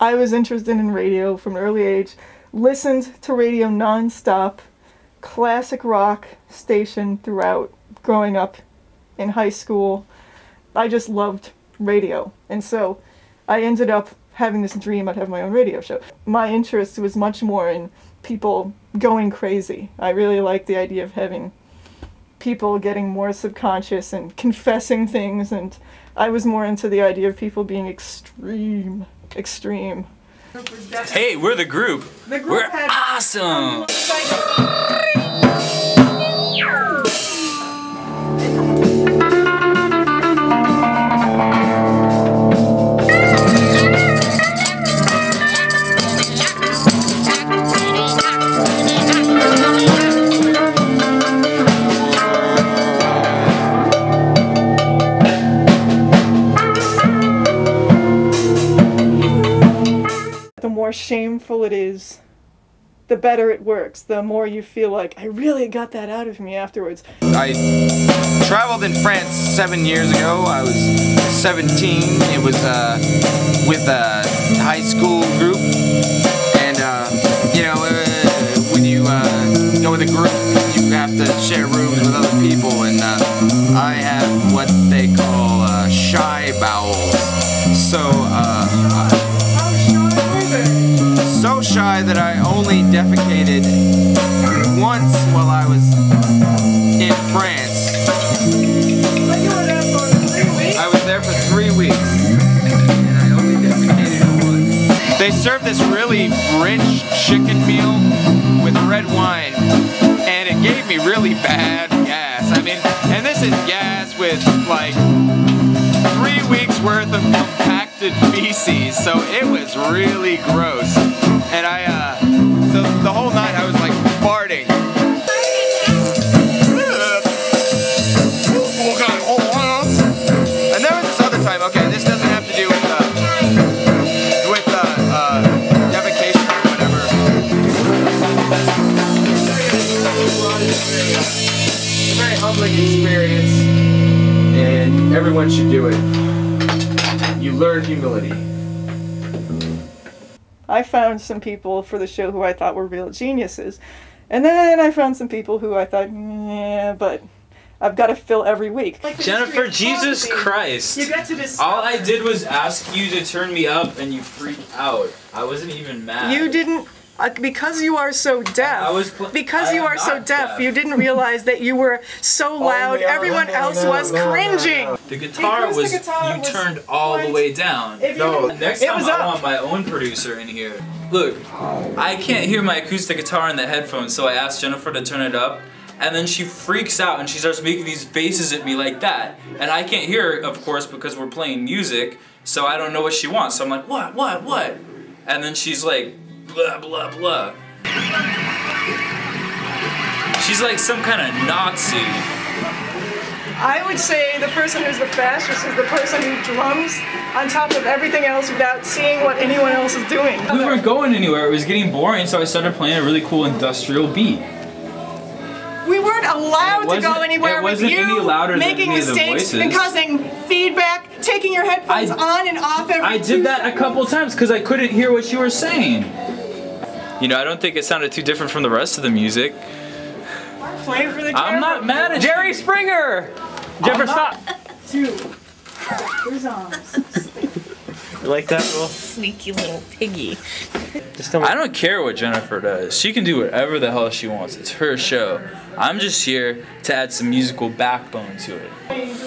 I was interested in radio from an early age, listened to radio non-stop, classic rock station throughout growing up in high school. I just loved radio, and so I ended up having this dream I'd have my own radio show. My interest was much more in people going crazy. I really liked the idea of having people getting more subconscious and confessing things, and I was more into the idea of people being extreme. Hey, we're the group. We're awesome! The more shameful it is, the better it works. The more you feel like, I really got that out of me afterwards. I traveled in France 7 years ago. I was 17. It was with a high school group. And, you know, when you go with a group, you have to share rooms with other people. And I have what they call shy bowels. So shy that I only defecated once while I was in France. But you were there for 3 weeks? I was there for 3 weeks, and I only defecated once. They served this really rich chicken meal with red wine, and it gave me really bad gas. I mean, and this is gas with like 3 weeks worth of compacted feces, so it was really gross. And so the whole night I was like farting. And there was this other time, okay, this doesn't have to do with defecation or whatever. It's a very humbling experience, and everyone should do it. You learn humility. I found some people for the show who I thought were real geniuses. And then I found some people who I thought, yeah, but I've got to fill every week. Like Jennifer, Jesus Christ. You get to this. All I did was ask you to turn me up and you freaked out. I wasn't even mad. You didn't, because you are so deaf, you didn't realize that you were so loud, everyone else was cringing. The guitar was, you turned all the way down. No, next time I want my own producer in here. Look, I can't hear my acoustic guitar in the headphones, so I asked Jennifer to turn it up, and then she freaks out and she starts making these faces at me like that. And I can't hear her, of course, because we're playing music, so I don't know what she wants. So I'm like, what? And then she's like, blah, blah, blah. She's like some kind of Nazi. I would say the person who's the fastest is the person who drums on top of everything else without seeing what anyone else is doing. We weren't going anywhere, it was getting boring, so I started playing a really cool industrial beat. We weren't allowed to go anywhere with you making mistakes and causing feedback, taking your headphones on and off every I did that a couple times because I couldn't hear what you were saying. You know, I don't think it sounded too different from the rest of the music. Play for the camera. I'm not mad at Jerry Springer! Jennifer, stop! Two. His arms. You like that little sneaky little piggy? Just tell me. I don't care what Jennifer does. She can do whatever the hell she wants. It's her show. I'm just here to add some musical backbone to it.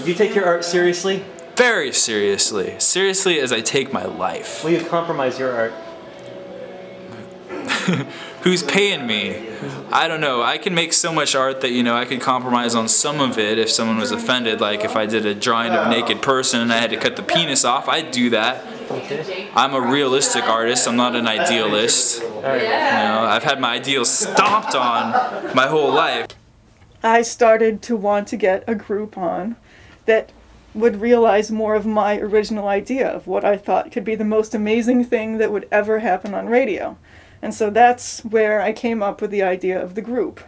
Do you take your art seriously? Very seriously. Seriously as I take my life. Will you compromise your art? Who's paying me? I don't know. I can make so much art that, you know, I could compromise on some of it if someone was offended. Like if I did a drawing of a naked person and I had to cut the penis off, I'd do that. Okay. I'm a realistic artist. I'm not an idealist. You know, I've had my ideals stomped on my whole life. I started to want to get a group on that would realize more of my original idea of what I thought could be the most amazing thing that would ever happen on radio. And so that's where I came up with the idea of the group.